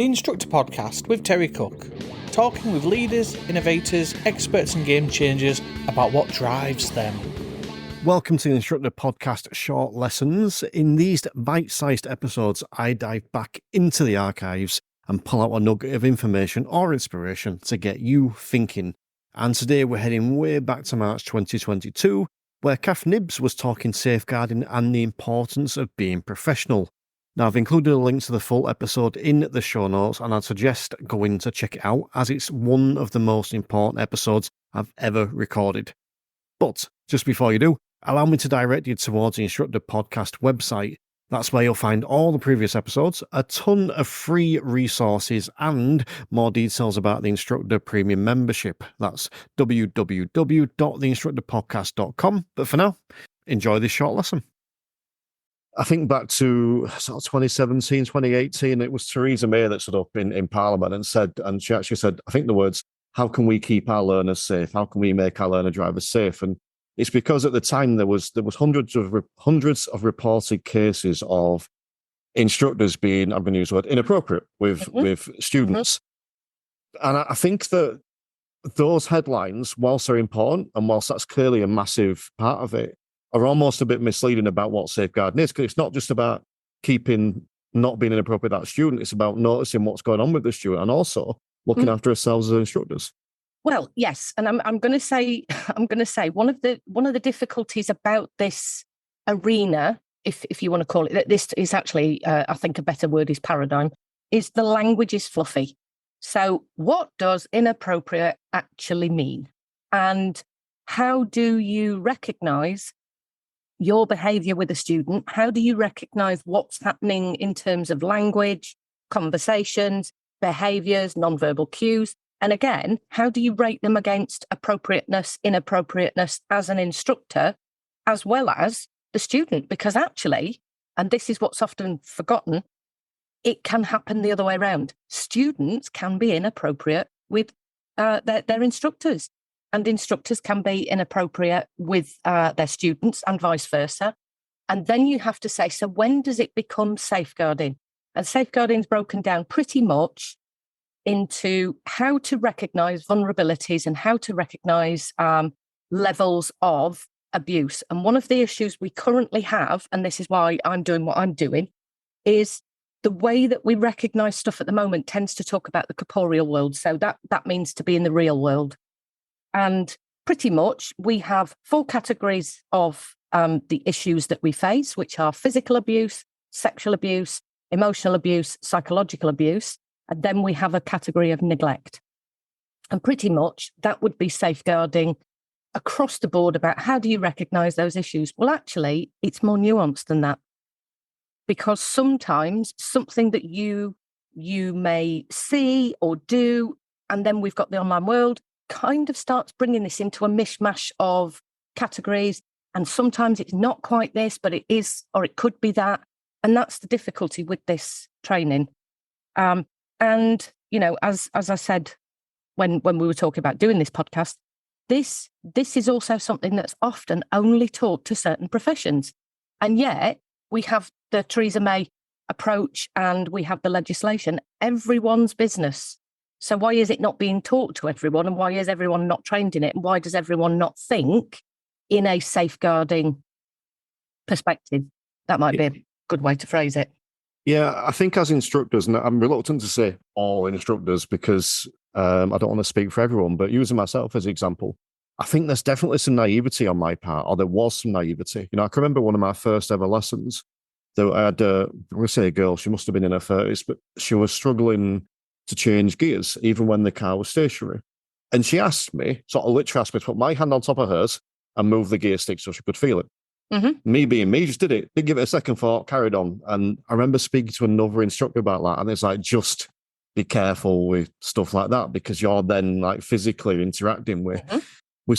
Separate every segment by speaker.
Speaker 1: the Instructor Podcast with Terry Cook, talking with leaders, innovators, experts and game changers about what drives them.
Speaker 2: Welcome to the Instructor Podcast Short Lessons. In these bite-sized episodes, I dive back into the archives and pull out a nugget of information or inspiration to get you thinking. And today we're heading way back to March 2022, where Kath Knibbs was talking safeguarding and the importance of being professional. Now, I've included a link to the full episode in the show notes, and I'd suggest going to check it out, as it's one of the most important episodes I've ever recorded. But just before you do, allow me to direct you towards the Instructor Podcast website. That's where you'll find all the previous episodes, a ton of free resources, and more details about the Instructor Premium membership. That's www.theinstructorpodcast.com. But for now, enjoy this short lesson. I think back to sort of 2017, 2018, it was Theresa May that stood up in Parliament and she actually said, I think the words, how can we keep our learners safe? How can we make our learner drivers safe? And it's because at the time there was hundreds of reported cases of instructors being, I'm going to use the word, inappropriate with students. And I think that those headlines, whilst they're important and whilst that's clearly a massive part of it, are almost a bit misleading about what safeguarding is, because it's not just about not being inappropriate with that student, it's about noticing what's going on with the student and also looking after ourselves as instructors.
Speaker 3: Well, yes, and I'm going to say one of the difficulties about this arena, if you want to call it, this is actually I think a better word is paradigm, is the language is fluffy. So what does inappropriate actually mean? And how do you recognise your behaviour with a student? How do you recognise what's happening in terms of language, conversations, behaviours, non-verbal cues? And again, how do you rate them against appropriateness, inappropriateness as an instructor, as well as the student? Because actually, and this is what's often forgotten, it can happen the other way around. Students can be inappropriate with their instructors, and instructors can be inappropriate with their students and vice versa. And then you have to say, so when does it become safeguarding? And safeguarding is broken down pretty much into how to recognise vulnerabilities and how to recognise levels of abuse. And one of the issues we currently have, and this is why I'm doing what I'm doing, is the way that we recognise stuff at the moment tends to talk about the corporeal world. So that means to be in the real world. And pretty much we have 4 categories of the issues that we face, which are physical abuse, sexual abuse, emotional abuse, psychological abuse. And then we have a category of neglect. And pretty much that would be safeguarding across the board about how do you recognise those issues? Well, actually, it's more nuanced than that. Because sometimes something that you may see or do, and then we've got the online world, kind of starts bringing this into a mishmash of categories. And sometimes it's not quite this, but it is, or it could be that. And that's the difficulty with this training. And, you know, as I said, when we were talking about doing this podcast, this is also something that's often only taught to certain professions. And yet we have the Theresa May approach and we have the legislation, everyone's business. So why is it not being taught to everyone, and why is everyone not trained in it? And why does everyone not think in a safeguarding perspective? That might be a good way to phrase it.
Speaker 2: Yeah, I think as instructors, and I'm reluctant to say all instructors because I don't want to speak for everyone, but using myself as an example, I think there's definitely some naivety on my part, or there was some naivety. You know, I can remember one of my first ever lessons that I had, I'm going to say a girl, she must have been in her 30s, but she was struggling to change gears, even when the car was stationary. And she asked me, sort of literally asked me to put my hand on top of hers and move the gear stick so she could feel it. Me being me, just did it. Didn't give it a second thought, carried on. And I remember speaking to another instructor about that, and it's like, just be careful with stuff like that, because you're then like physically interacting with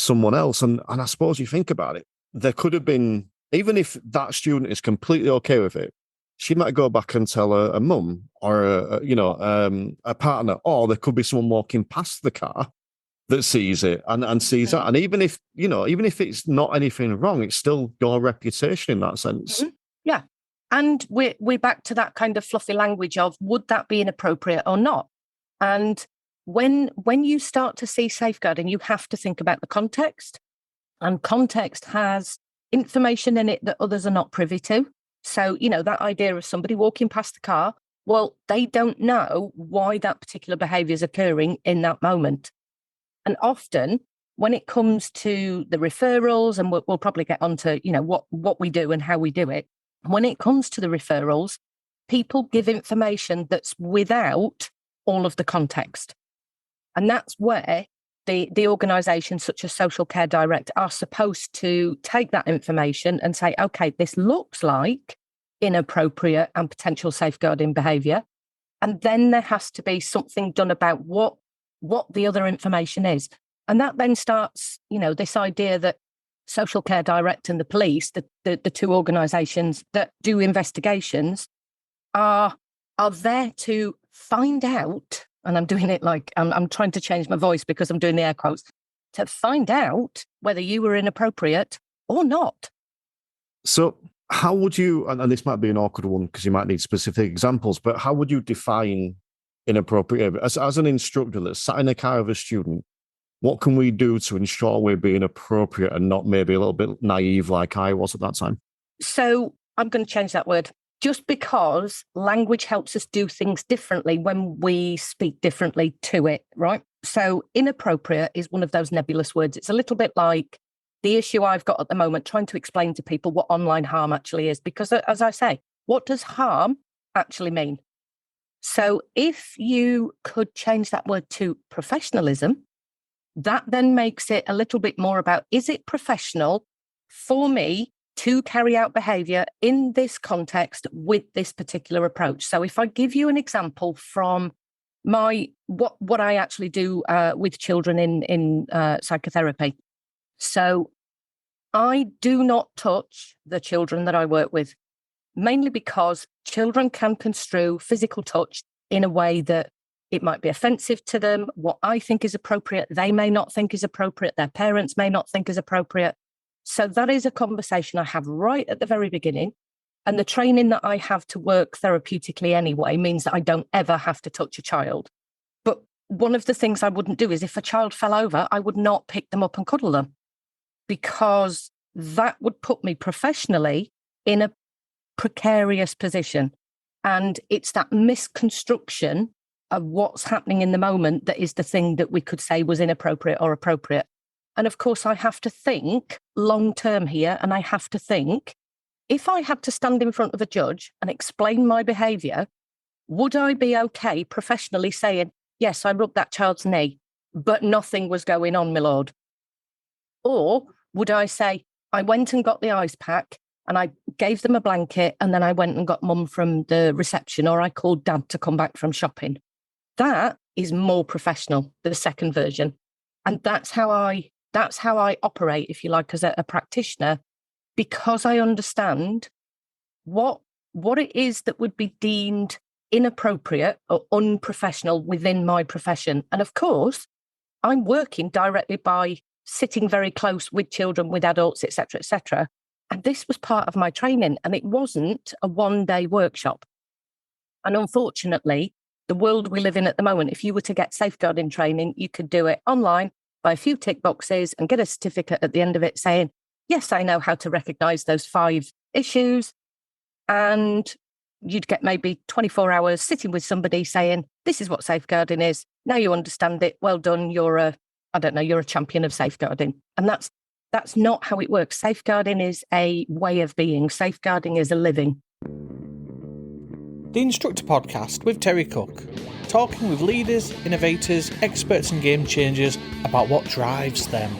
Speaker 2: someone else. And I suppose you think about it, there could have been, even if that student is completely okay with it, she might go back and tell a mum or a partner, or there could be someone walking past the car that sees it and sees that. And even if it's not anything wrong, it's still your reputation in that sense.
Speaker 3: Yeah. And we're back to that kind of fluffy language of, would that be inappropriate or not? And when you start to see safeguarding, you have to think about the context. And context has information in it that others are not privy to. So, that idea of somebody walking past the car, well, they don't know why that particular behaviour is occurring in that moment. And often, when it comes to the referrals, and we'll probably get onto, what we do and how we do it. When it comes to the referrals, people give information that's without all of the context. And that's where the organisations such as Social Care Direct are supposed to take that information and say, okay, this looks like inappropriate and potential safeguarding behaviour. And then there has to be something done about what the other information is. And that then starts, this idea that Social Care Direct and the police, the two organisations that do investigations, are there to find out, and I'm doing it like I'm trying to change my voice because I'm doing the air quotes, to find out whether you were inappropriate or not.
Speaker 2: So how would you, and this might be an awkward one because you might need specific examples, but how would you define inappropriate? As an instructor that's sat in the car of a student, what can we do to ensure we're being appropriate and not maybe a little bit naive like I was at that time?
Speaker 3: So I'm going to change that word. Just because language helps us do things differently when we speak differently to it, right? So inappropriate is one of those nebulous words. It's a little bit like the issue I've got at the moment, trying to explain to people what online harm actually is. Because as I say, what does harm actually mean? So if you could change that word to professionalism, that then makes it a little bit more about, is it professional for me to carry out behaviour in this context with this particular approach? So if I give you an example from what I actually do with children in psychotherapy. So I do not touch the children that I work with, mainly because children can construe physical touch in a way that it might be offensive to them. What I think is appropriate, they may not think is appropriate. Their parents may not think is appropriate. So that is a conversation I have right at the very beginning. And the training that I have to work therapeutically anyway means that I don't ever have to touch a child. But one of the things I wouldn't do is if a child fell over, I would not pick them up and cuddle them, because that would put me professionally in a precarious position. And it's that misconstruction of what's happening in the moment that is the thing that we could say was inappropriate or appropriate. And of course, I have to think long term here. And I have to think, if I had to stand in front of a judge and explain my behaviour, would I be okay professionally saying, yes, I rubbed that child's knee, but nothing was going on, my lord? Or would I say, I went and got the ice pack and I gave them a blanket and then I went and got mum from the reception, or I called dad to come back from shopping? That is more professional, the second version. And that's how I operate, if you like, as a practitioner, because I understand what it is that would be deemed inappropriate or unprofessional within my profession. And of course, I'm working directly by sitting very close with children, with adults, etc., etc. And this was part of my training, and it wasn't a one-day workshop. And unfortunately, the world we live in at the moment, if you were to get safeguarding training, you could do it online, by a few tick boxes, and get a certificate at the end of it saying, yes, I know how to recognise those 5 issues. And you'd get maybe 24 hours sitting with somebody saying, this is what safeguarding is. Now you understand it. Well done. You're a champion of safeguarding. And that's not how it works. Safeguarding is a way of being. Safeguarding is a living.
Speaker 1: The Instructor Podcast with Terry Cook, talking with leaders, innovators, experts and game changers about what drives them.